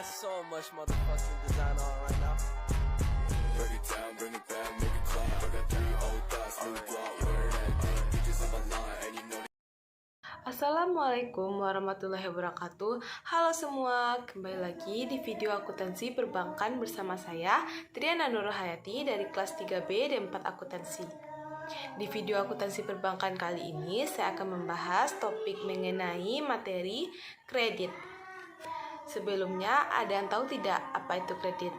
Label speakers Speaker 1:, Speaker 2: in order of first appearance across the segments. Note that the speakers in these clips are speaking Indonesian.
Speaker 1: got so much motherfucking design on right now.
Speaker 2: Break it down, bring it back, make it clap. I got 3 old thoughts, new block, where that day. Bitches on my line, and you know.
Speaker 3: Assalamualaikum warahmatullahi wabarakatuh. Halo semua, kembali lagi di video akuntansi perbankan bersama saya Triana Nurhayati dari kelas 3B D4 Akuntansi. Di video akuntansi perbankan kali ini saya akan membahas topik mengenai materi kredit. Sebelumnya, ada yang tahu tidak apa itu kredit?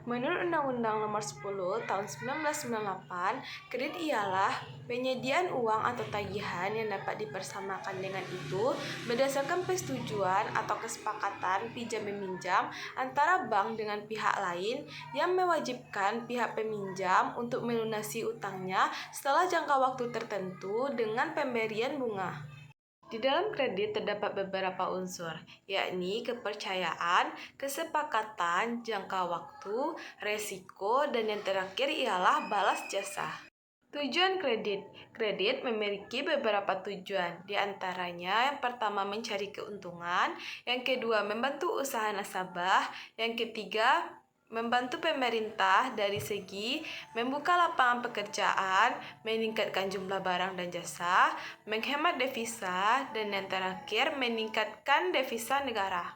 Speaker 3: Menurut Undang-Undang Nomor 10 Tahun 1998, kredit ialah penyediaan uang atau tagihan yang dapat dipersamakan dengan itu berdasarkan persetujuan atau kesepakatan pinjam-meminjam antara bank dengan pihak lain yang mewajibkan pihak peminjam untuk melunasi utangnya setelah jangka waktu tertentu dengan pemberian bunga. Di dalam kredit terdapat beberapa unsur, yakni kepercayaan, kesepakatan, jangka waktu, resiko, dan yang terakhir ialah balas jasa. Tujuan kredit. Kredit memiliki beberapa tujuan, di antaranya yang pertama mencari keuntungan, yang kedua membantu usaha nasabah, yang ketiga membantu pemerintah dari segi membuka lapangan pekerjaan, meningkatkan jumlah barang dan jasa, menghemat devisa, dan yang terakhir meningkatkan devisa negara.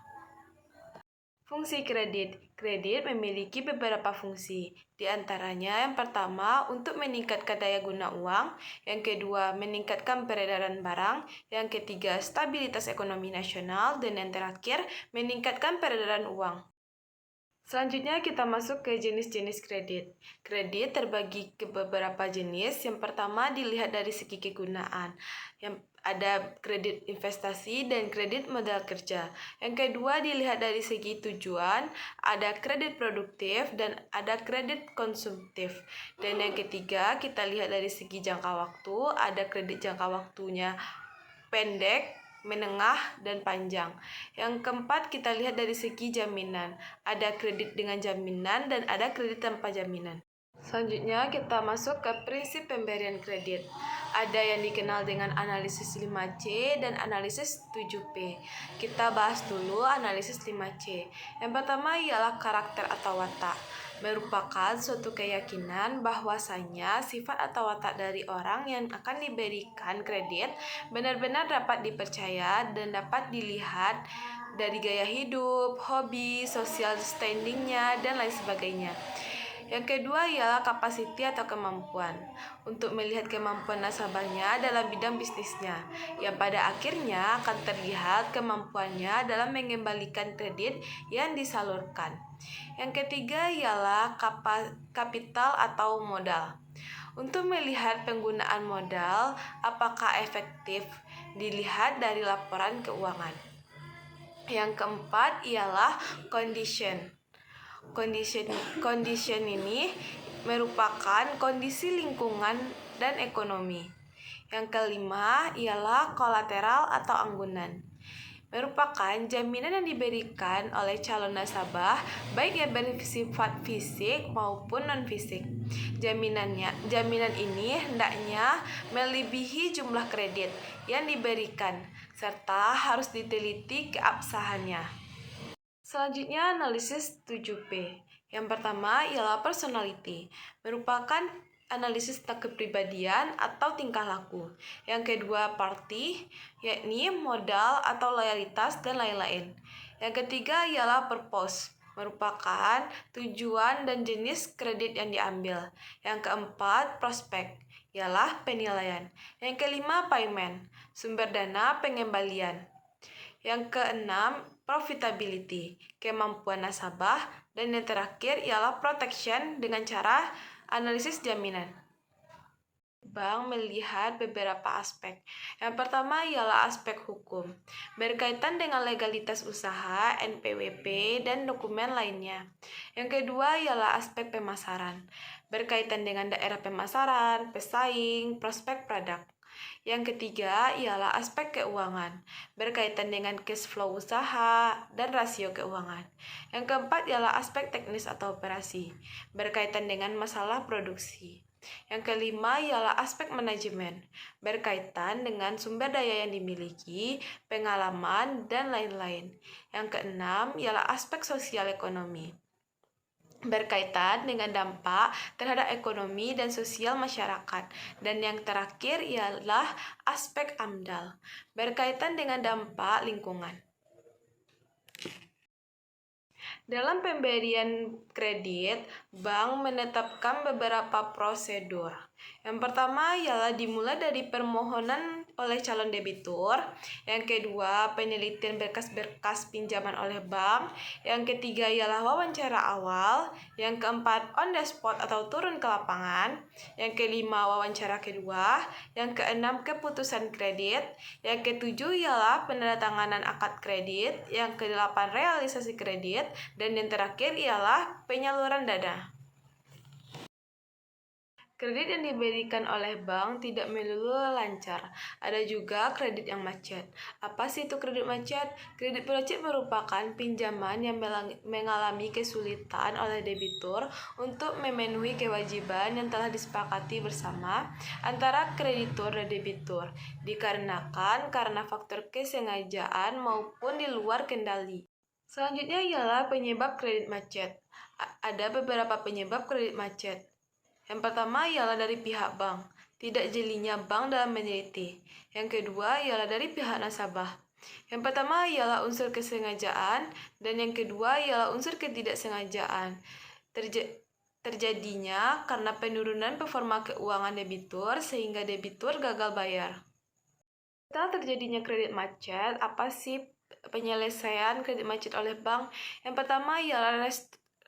Speaker 3: Fungsi kredit. Kredit memiliki beberapa fungsi, di antaranya yang pertama untuk meningkatkan daya guna uang, yang kedua meningkatkan peredaran barang, yang ketiga stabilitas ekonomi nasional, dan yang terakhir meningkatkan peredaran uang. Selanjutnya kita masuk ke jenis-jenis kredit. Kredit terbagi ke beberapa jenis. Yang pertama dilihat dari segi kegunaan. Yang ada kredit investasi dan kredit modal kerja. Yang kedua dilihat dari segi tujuan, ada kredit produktif dan ada kredit konsumtif. Dan yang ketiga kita lihat dari segi jangka waktu, ada kredit jangka waktunya pendek, menengah, dan panjang. Yang keempat kita lihat dari segi jaminan. Ada kredit dengan jaminan dan ada kredit tanpa jaminan. Selanjutnya kita masuk ke prinsip pemberian kredit. Ada yang dikenal dengan analisis 5C dan analisis 7P. Kita bahas dulu analisis 5C. Yang pertama ialah karakter atau watak. Merupakan suatu keyakinan bahwasanya sifat atau watak dari orang yang akan diberikan kredit benar-benar dapat dipercaya dan dapat dilihat dari gaya hidup, hobi, social standingnya, dan lain sebagainya. Yang kedua ialah kapasiti atau kemampuan untuk melihat kemampuan nasabahnya dalam bidang bisnisnya, yang pada akhirnya akan terlihat kemampuannya dalam mengembalikan kredit yang disalurkan. Yang ketiga ialah kapital atau modal. Untuk melihat penggunaan modal, apakah efektif, dilihat dari laporan keuangan. Yang keempat ialah condition. Condition ini merupakan kondisi lingkungan dan ekonomi. Yang kelima ialah kolateral atau anggunan. Merupakan jaminan yang diberikan oleh calon nasabah baik yang bersifat fisik maupun non-fisik. Jaminan ini hendaknya melebihi jumlah kredit yang diberikan serta harus diteliti keabsahannya. Selanjutnya analisis 7P. Yang pertama ialah personality, merupakan analisis tentang kepribadian atau tingkah laku. Yang kedua party, yakni modal atau loyalitas dan lain-lain. Yang ketiga ialah purpose, merupakan tujuan dan jenis kredit yang diambil. Yang keempat prospek, ialah penilaian. Yang kelima payment, sumber dana pengembalian. Yang keenam, profitability, kemampuan nasabah, dan yang terakhir ialah protection dengan cara analisis jaminan. Bank melihat beberapa aspek. Yang pertama ialah aspek hukum, berkaitan dengan legalitas usaha, NPWP, dan dokumen lainnya. Yang kedua ialah aspek pemasaran, berkaitan dengan daerah pemasaran, pesaing, prospek produk. Yang ketiga ialah aspek keuangan, berkaitan dengan cash flow usaha dan rasio keuangan. Yang keempat ialah aspek teknis atau operasi, berkaitan dengan masalah produksi. Yang kelima ialah aspek manajemen, berkaitan dengan sumber daya yang dimiliki, pengalaman, dan lain-lain. Yang keenam ialah aspek sosial ekonomi, berkaitan dengan dampak terhadap ekonomi dan sosial masyarakat. Dan yang terakhir ialah aspek AMDAL, berkaitan dengan dampak lingkungan. Dalam pemberian kredit, bank menetapkan beberapa prosedur. Yang pertama ialah dimulai dari permohonan oleh calon debitur. Yang kedua, penelitian berkas-berkas pinjaman oleh bank. Yang ketiga ialah wawancara awal. Yang keempat, on the spot atau turun ke lapangan. Yang kelima, wawancara kedua. Yang keenam, keputusan kredit. Yang ketujuh ialah penandatanganan akad kredit. Yang kedelapan, realisasi kredit. Dan yang terakhir ialah penyaluran dana. Kredit yang diberikan oleh bank tidak melulu lancar. Ada juga kredit yang macet. Apa sih itu kredit macet? Kredit macet merupakan pinjaman yang mengalami kesulitan oleh debitur untuk memenuhi kewajiban yang telah disepakati bersama antara kreditur dan debitur, dikarenakan karena faktor kesengajaan maupun di luar kendali. Selanjutnya ialah penyebab kredit macet. Ada beberapa penyebab kredit macet. Yang pertama ialah dari pihak bank, tidak jelinya bank dalam meneliti. Yang kedua ialah dari pihak nasabah. Yang pertama ialah unsur kesengajaan, dan yang kedua ialah unsur ketidaksengajaan. Terjadinya karena penurunan performa keuangan debitur sehingga debitur gagal bayar. Setelah terjadinya kredit macet, apa sih penyelesaian kredit macet oleh bank? Yang pertama ialah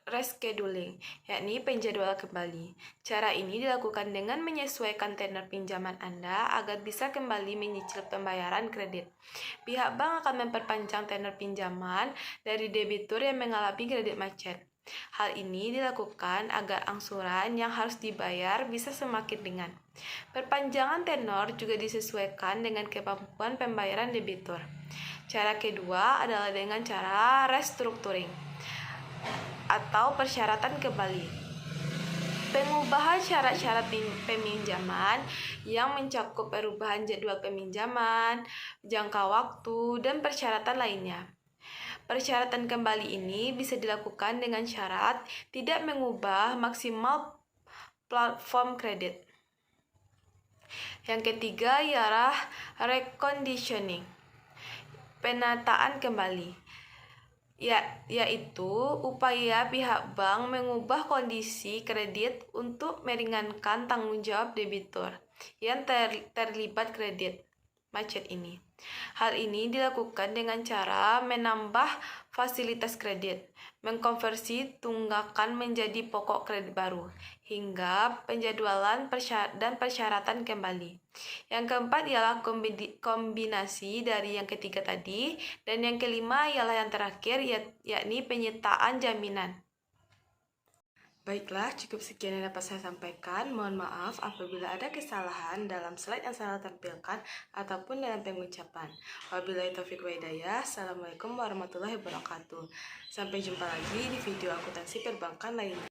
Speaker 3: rescheduling, yakni penjadwalan kembali. Cara ini dilakukan dengan menyesuaikan tenor pinjaman Anda agar bisa kembali menyicil pembayaran kredit. Pihak bank akan memperpanjang tenor pinjaman dari debitur yang mengalami kredit macet. Hal ini dilakukan agar angsuran yang harus dibayar bisa semakin ringan. Perpanjangan tenor juga disesuaikan dengan kemampuan pembayaran debitur. Cara kedua adalah dengan cara restructuring atau persyaratan kembali. Pengubahan syarat-syarat peminjaman yang mencakup perubahan jadwal peminjaman, jangka waktu, dan persyaratan lainnya. Persyaratan kembali ini bisa dilakukan dengan syarat tidak mengubah maksimal platform kredit. Yang ketiga ialah reconditioning, penataan kembali, yaitu upaya pihak bank mengubah kondisi kredit untuk meringankan tanggung jawab debitur yang terlibat kredit macet ini. Hal ini dilakukan dengan cara menambah fasilitas kredit, mengkonversi tunggakan menjadi pokok kredit baru, hingga penjadwalan dan persyaratan kembali. Yang keempat ialah kombinasi dari yang ketiga tadi, dan yang kelima ialah yang terakhir, yakni penyertaan jaminan. Baiklah, cukup sekian yang dapat saya sampaikan. Mohon maaf apabila ada kesalahan dalam slide yang saya tampilkan ataupun dalam pengucapan. Wabillahi taufiq wa hidayah. Assalamualaikum warahmatullahi wabarakatuh. Sampai jumpa lagi di video akuntansi perbankan lainnya.